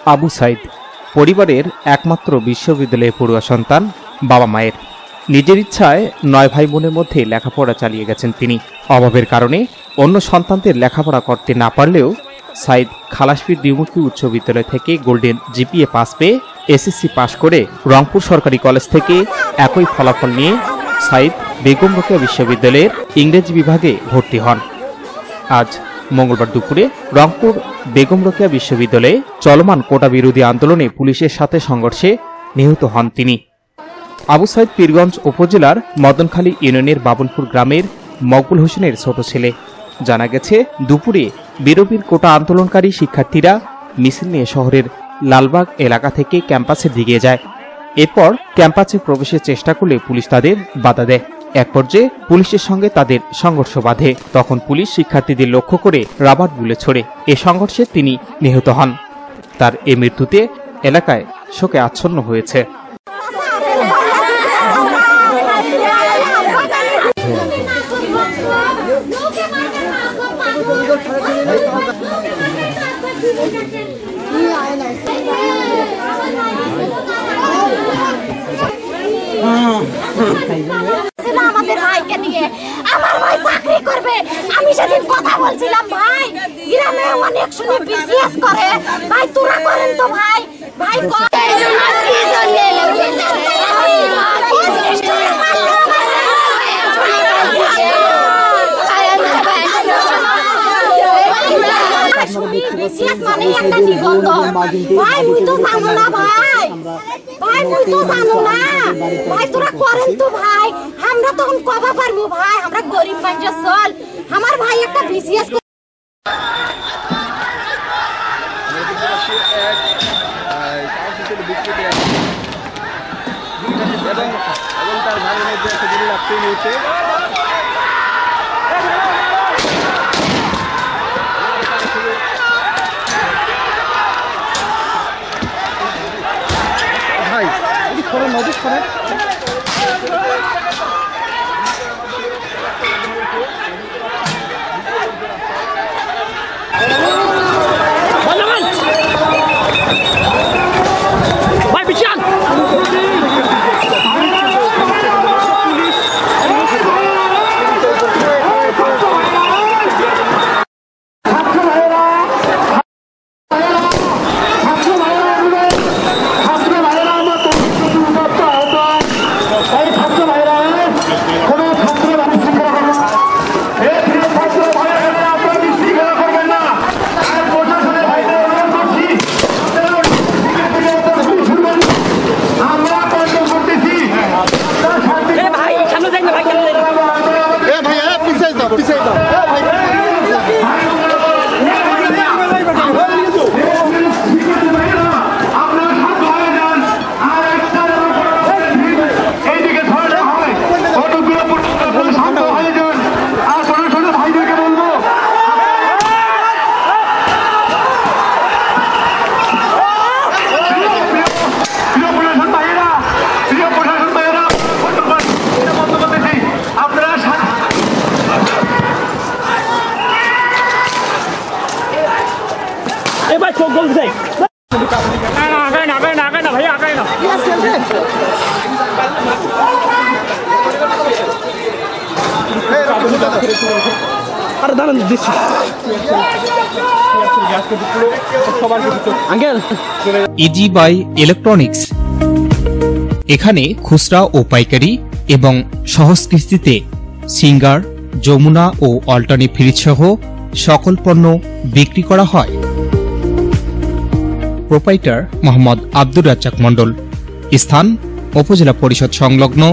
আবু সাইদ পরিবারের একমাত্র বিশ্ববিদ্যালয়ে পড়ুয়া সন্তান। বাবা মায়ের নিজের ইচ্ছায় 9 ভাই বোনের মধ্যে লেখাপড়া চালিয়ে গেছেন তিনি। অভাবের কারণে অন্য সন্তানদের লেখাপড়া করতে না পারলেও সাইদ খালাসপীর দ্বিমুখী উচ্চ বিদ্যালয় থেকে গোল্ডেন জিপিএ পাস পেয়ে এসএসসি পাশ করে রংপুর সরকারি কলেজ থেকে একই ফলাফল নিয়ে সাইদ বেগম রোকেয়া বিশ্ববিদ্যালয়ের ইংরেজি বিভাগে ভর্তি হন। আজ মঙ্গলবার দুপুরে রংপুর বেগম রোকেয়া বিশ্ববিদ্যালয়ে চলমান কোটা বিরোধী আন্দোলনে পুলিশের সাথে সংঘর্ষে নিহত হন তিনি। আবু সাইদ পীরগঞ্জ উপজেলার মদনখালী ইউনিয়নের বাবনপুর গ্রামের মকবুল হোসেনের ছোট ছেলে। জানা গেছে, দুপুরে বিরোধীর কোটা আন্দোলনকারী শিক্ষার্থীরা মিছিল নিয়ে শহরের লালবাগ এলাকা থেকে ক্যাম্পাসের দিকে যায়। এরপর ক্যাম্পাসে প্রবেশের চেষ্টা করলে পুলিশ তাদের বাধা দেয়। এক পর্যায়ে পুলিশের সঙ্গে তাদের সংঘর্ষ বাধে। তখন পুলিশ শিক্ষার্থীদের লক্ষ্য করে রাবার বুলেট ছোড়ে। এ সংঘর্ষে তিনি নিহত হন। তার এ মৃত্যুতে এলাকায় শোকে আচ্ছন্ন হয়েছে। আমাদের ভাইকে নিয়ে আমার ভাই চাকরি করবে। আমি সেদিন কথা বলছিলাম, ভাই গ্রামে অনেক শুনে বিজনেস করে, ভাই তোরা করেন তো ভাই। ভাই মানে একটা নিবন্ধন। ভাই মুই তো জানো না ভাই, ভাই মুই তো জানো না ভাই, তোরা করেন তো ভাই। আমরা তখন কবা পারবো ভাই, আমরা গরিব মানুষ চল। আমার ভাই একটা বিসিএস ইজি বাই ইলেকট্রনিক্স। এখানে খুচরা ও পাইকারি এবং সহজ কিস্তিতে সিঙ্গার, যমুনা ও অল্টারনি ফ্রিজ সহ সকল পণ্য বিক্রি করা হয়। প্রোপাইটার মোহাম্মদ আব্দুর রাজ্জাক মণ্ডল। স্থান উপজেলা পরিষদ সংলগ্ন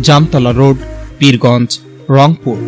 জামতলা রোড, পীরগঞ্জ, রংপুর।